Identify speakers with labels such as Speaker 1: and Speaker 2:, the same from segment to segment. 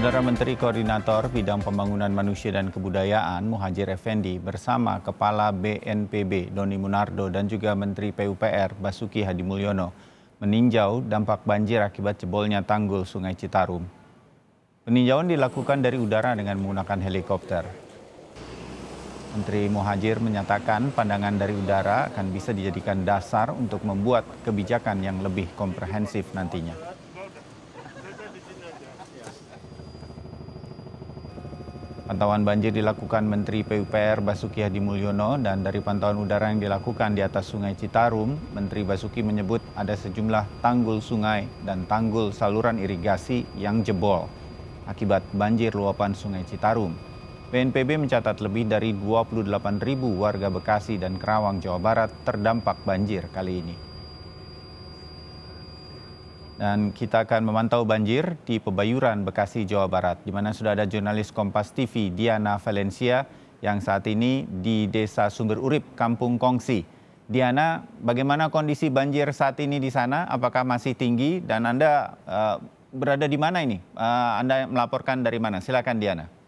Speaker 1: Saudara Menteri Koordinator Bidang Pembangunan Manusia dan Kebudayaan Muhadjir Effendi bersama Kepala BNPB Doni Munardo dan juga Menteri PUPR Basuki Hadimulyono meninjau dampak banjir akibat jebolnya tanggul Sungai Citarum. Peninjauan dilakukan dari udara dengan menggunakan helikopter. Menteri Muhadjir menyatakan pandangan dari udara akan bisa dijadikan dasar untuk membuat kebijakan yang lebih komprehensif nantinya. Pantauan banjir dilakukan Menteri PUPR Basuki Hadimulyono dan dari pantauan udara yang dilakukan di atas Sungai Citarum, Menteri Basuki menyebut ada sejumlah tanggul sungai dan tanggul saluran irigasi yang jebol akibat banjir luapan Sungai Citarum. BNPB mencatat lebih dari 28.000 warga Bekasi dan Kerawang, Jawa Barat terdampak banjir kali ini. Dan kita akan memantau banjir di Pebayuran, Bekasi, Jawa Barat, di mana sudah ada jurnalis Kompas TV Diana Valencia yang saat ini di Desa Sumber Urip, Kampung Kongsi. Diana, bagaimana kondisi banjir saat ini di sana? Apakah masih tinggi? Dan Anda berada di mana ini? Anda melaporkan dari mana? Silakan Diana.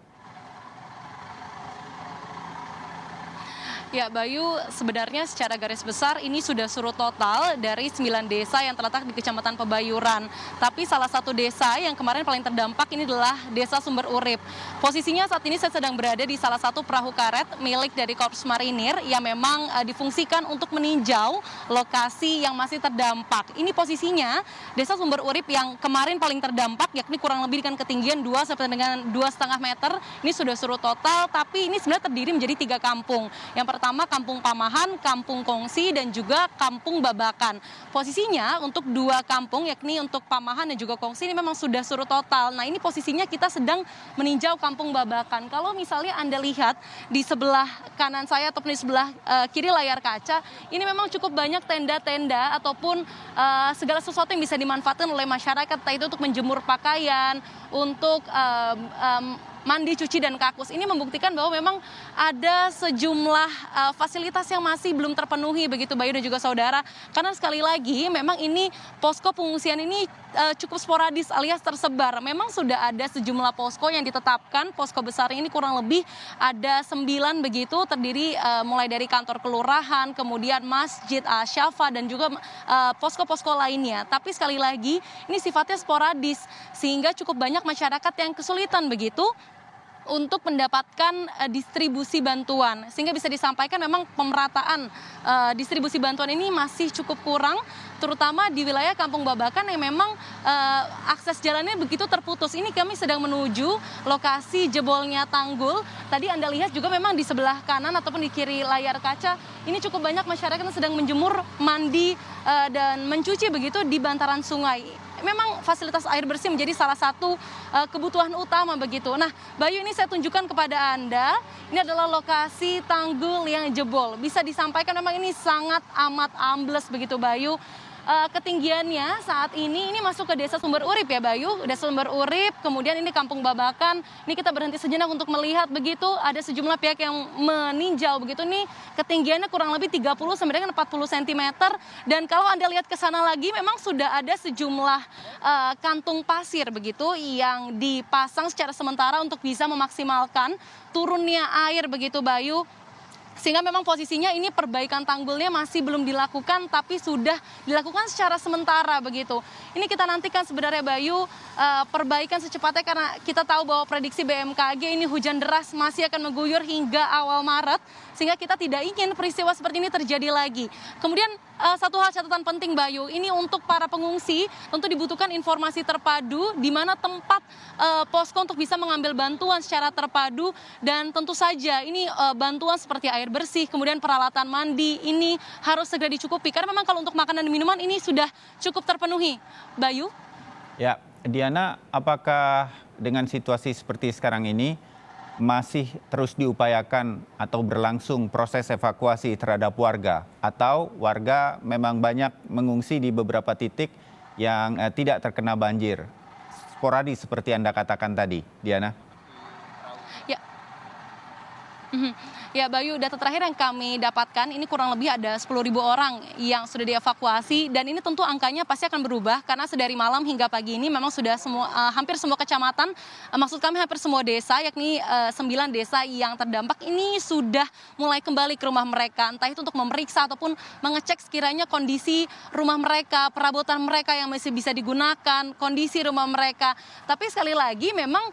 Speaker 2: Ya, Bayu, sebenarnya secara garis besar ini sudah surut total dari 9 desa yang terletak di Kecamatan Pebayuran. Tapi salah satu desa yang kemarin paling terdampak ini adalah Desa Sumber Urip. Posisinya saat ini saya sedang berada di salah satu perahu karet milik dari Korps Marinir yang memang difungsikan untuk meninjau lokasi yang masih terdampak. Ini posisinya Desa Sumber Urip yang kemarin paling terdampak, yakni kurang lebih dengan ketinggian 2 sampai dengan 2,5 meter. Ini sudah surut total, tapi ini sebenarnya terdiri menjadi 3 kampung. Yang pertama Kampung Pamahan, Kampung Kongsi, dan juga Kampung Babakan. Posisinya untuk 2 kampung, yakni untuk Pamahan dan juga Kongsi ini memang sudah surut total. Nah, ini posisinya kita sedang meninjau Kampung Babakan. Kalau misalnya Anda lihat di sebelah kanan saya ataupun di sebelah kiri layar kaca, ini memang cukup banyak tenda-tenda ataupun segala sesuatu yang bisa dimanfaatkan oleh masyarakat, entah itu untuk menjemur pakaian, untuk mandi, cuci, dan kakus. Ini membuktikan bahwa memang ada sejumlah fasilitas yang masih belum terpenuhi begitu Bayu dan juga saudara. Karena sekali lagi memang ini posko pengungsian ini cukup sporadis alias tersebar. Memang sudah ada sejumlah posko yang ditetapkan. Posko besar ini kurang lebih ada 9 begitu, terdiri mulai dari kantor kelurahan, kemudian Masjid Asyafa dan juga posko-posko lainnya. Tapi sekali lagi ini sifatnya sporadis sehingga cukup banyak masyarakat yang kesulitan begitu untuk mendapatkan distribusi bantuan, sehingga bisa disampaikan memang pemerataan distribusi bantuan ini masih cukup kurang, terutama di wilayah Kampung Babakan yang memang akses jalannya begitu terputus. Ini kami sedang menuju lokasi jebolnya tanggul. Tadi Anda lihat juga memang di sebelah kanan ataupun di kiri layar kaca, ini cukup banyak masyarakat yang sedang menjemur, mandi, dan mencuci begitu di bantaran sungai. Memang fasilitas air bersih menjadi salah satu kebutuhan utama begitu. Nah, Bayu, ini saya tunjukkan kepada Anda, ini adalah lokasi tanggul yang jebol. Bisa disampaikan memang ini sangat amat ambles begitu Bayu. Ketinggiannya saat ini masuk ke Desa Sumber Urip ya Bayu, Desa Sumber Urip, kemudian ini Kampung Babakan. Ini kita berhenti sejenak untuk melihat begitu, ada sejumlah pihak yang meninjau begitu nih, ketinggiannya kurang lebih 30 sampai dengan 40 cm. Dan kalau Anda lihat ke sana lagi memang sudah ada sejumlah kantung pasir begitu yang dipasang secara sementara untuk bisa memaksimalkan turunnya air begitu Bayu. Sehingga memang posisinya ini perbaikan tanggulnya masih belum dilakukan, tapi sudah dilakukan secara sementara begitu. Ini kita nantikan sebenarnya Bayu perbaikan secepatnya, karena kita tahu bahwa prediksi BMKG ini hujan deras masih akan mengguyur hingga awal Maret, sehingga kita tidak ingin peristiwa seperti ini terjadi lagi. Kemudian satu hal catatan penting Bayu, ini untuk para pengungsi tentu dibutuhkan informasi terpadu di mana tempat posko untuk bisa mengambil bantuan secara terpadu, dan tentu saja ini bantuan seperti air bersih, kemudian peralatan mandi ini harus segera dicukupi karena memang kalau untuk makanan dan minuman ini sudah cukup terpenuhi. Bayu?
Speaker 1: Ya, Diana, apakah dengan situasi seperti sekarang ini masih terus diupayakan atau berlangsung proses evakuasi terhadap warga, atau warga memang banyak mengungsi di beberapa titik yang tidak terkena banjir sporadis seperti Anda katakan tadi, Diana?
Speaker 2: Ya. Ya, Bayu, data terakhir yang kami dapatkan ini kurang lebih ada 10.000 orang yang sudah dievakuasi dan ini tentu angkanya pasti akan berubah karena sedari malam hingga pagi ini memang sudah hampir semua kecamatan, maksud kami hampir semua desa yakni 9 desa yang terdampak ini sudah mulai kembali ke rumah mereka, entah itu untuk memeriksa ataupun mengecek sekiranya kondisi rumah mereka, perabotan mereka yang masih bisa digunakan, kondisi rumah mereka. Tapi sekali lagi memang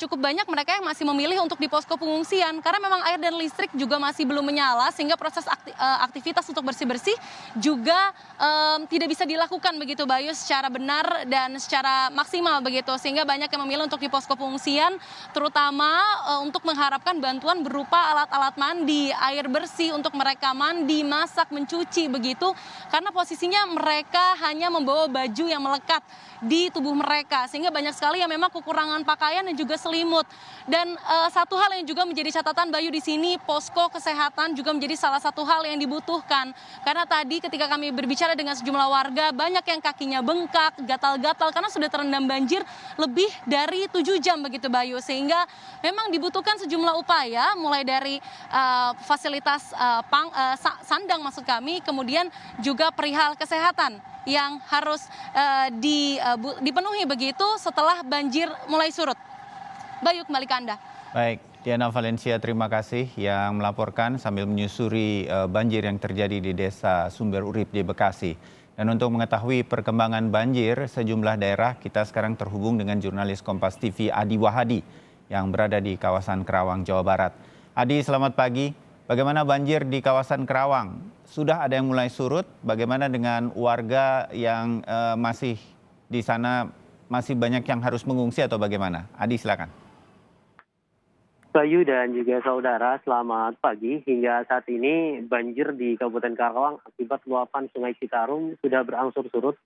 Speaker 2: cukup banyak mereka yang masih memilih untuk di posko pengungsian karena memang air dan listrik juga masih belum menyala sehingga proses aktivitas untuk bersih-bersih juga tidak bisa dilakukan begitu, Bayu, secara benar dan secara maksimal begitu, sehingga banyak yang memilih untuk di posko pengungsian terutama untuk mengharapkan bantuan berupa alat-alat mandi, air bersih untuk mereka mandi, masak, mencuci begitu, karena posisinya mereka hanya membawa baju yang melekat di tubuh mereka sehingga banyak sekali yang memang kekurangan pakaian dan juga selimut. Dan satu hal yang juga menjadi catatan, Bayu, di sini posko kesehatan juga menjadi salah satu hal yang dibutuhkan karena tadi ketika kami berbicara dengan sejumlah warga banyak yang kakinya bengkak, gatal-gatal karena sudah terendam banjir lebih dari 7 jam begitu, Bayu, sehingga memang dibutuhkan sejumlah upaya mulai dari fasilitas sandang maksud kami, kemudian juga perihal kesehatan yang harus dipenuhi begitu setelah banjir mulai surut. Bayu, kembali ke Anda.
Speaker 1: Baik, Diana Valencia, terima kasih yang melaporkan sambil menyusuri banjir yang terjadi di Desa Sumber Urip di Bekasi. Dan untuk mengetahui perkembangan banjir sejumlah daerah, kita sekarang terhubung dengan jurnalis Kompas TV Adi Wahadi yang berada di kawasan Kerawang, Jawa Barat. Adi, selamat pagi. Bagaimana banjir di kawasan Kerawang? Sudah ada yang mulai surut? Bagaimana dengan warga yang masih di sana, masih banyak yang harus mengungsi atau bagaimana? Adi, silakan.
Speaker 3: Bayu dan juga saudara, selamat pagi. Hingga saat ini banjir di Kabupaten Karawang akibat luapan Sungai Citarum sudah berangsur surut.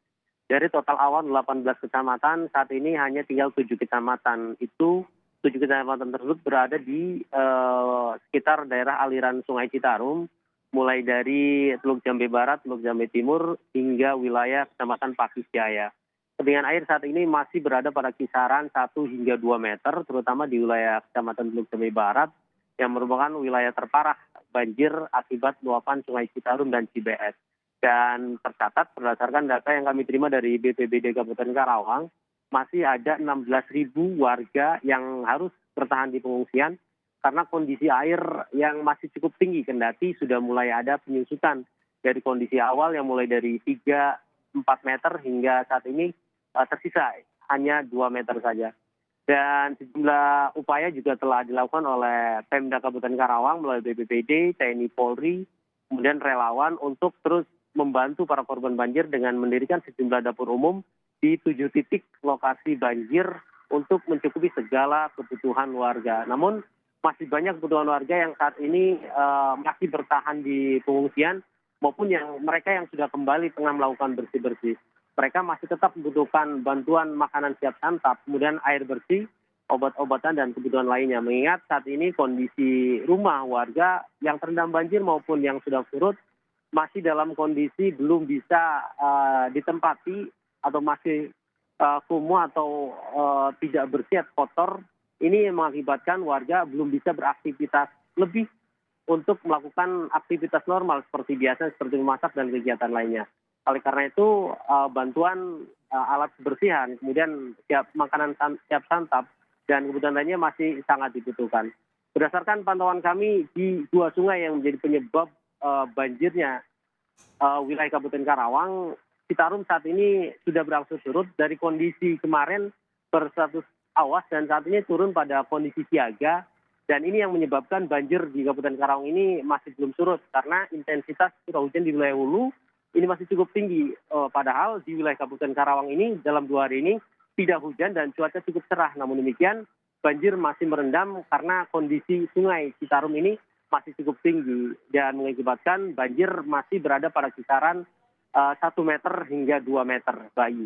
Speaker 3: Dari total awal 18 kecamatan, saat ini hanya tinggal 7 kecamatan. Itu 7 kecamatan tersebut berada di sekitar daerah aliran Sungai Citarum, mulai dari Teluk Jambe Barat, Teluk Jambe Timur, hingga wilayah Kecamatan Pakis Jaya. Ketinggian air saat ini masih berada pada kisaran 1 hingga 2 meter, terutama di wilayah Kecamatan Teluk Jambe Barat, yang merupakan wilayah terparah banjir akibat luapan Sungai Citarum dan Cibeet. Dan tercatat berdasarkan data yang kami terima dari BPBD Kabupaten Karawang, masih ada 16.000 warga yang harus bertahan di pengungsian karena kondisi air yang masih cukup tinggi, kendati sudah mulai ada penyusutan dari kondisi awal yang mulai dari 3-4 meter hingga saat ini tersisa hanya 2 meter saja. Dan sejumlah upaya juga telah dilakukan oleh Pemda Kabupaten Karawang melalui BPBD, TNI Polri, kemudian relawan untuk terus membantu para korban banjir dengan mendirikan sejumlah dapur umum di 7 titik lokasi banjir untuk mencukupi segala kebutuhan warga. Namun masih banyak kebutuhan warga yang saat ini masih bertahan di pengungsian maupun yang mereka yang sudah kembali tengah melakukan bersih-bersih. Mereka masih tetap membutuhkan bantuan makanan siap santap, kemudian air bersih, obat-obatan dan kebutuhan lainnya. Mengingat saat ini kondisi rumah warga yang terendam banjir maupun yang sudah surut masih dalam kondisi belum bisa ditempati atau masih kumuh atau tidak bersih atau kotor. Ini mengakibatkan warga belum bisa beraktivitas lebih untuk melakukan aktivitas normal seperti biasa, seperti memasak dan kegiatan lainnya. Oleh karena itu bantuan alat kebersihan, kemudian makanan siap santap dan kebutuhan lainnya masih sangat dibutuhkan. Berdasarkan pantauan kami di 2 sungai yang menjadi penyebab banjirnya wilayah Kabupaten Karawang, Citarum saat ini sudah berangsur surut dari kondisi kemarin berstatus awas dan saat ini turun pada kondisi siaga, dan ini yang menyebabkan banjir di Kabupaten Karawang ini masih belum surut karena intensitas curah hujan di wilayah hulu ini masih cukup tinggi. Padahal di wilayah Kabupaten Karawang ini dalam 2 hari ini tidak hujan dan cuaca cukup cerah. Namun demikian banjir masih merendam karena kondisi Sungai Citarum ini masih cukup tinggi dan mengakibatkan banjir masih berada pada kisaran 1 meter hingga 2 meter, Bayu.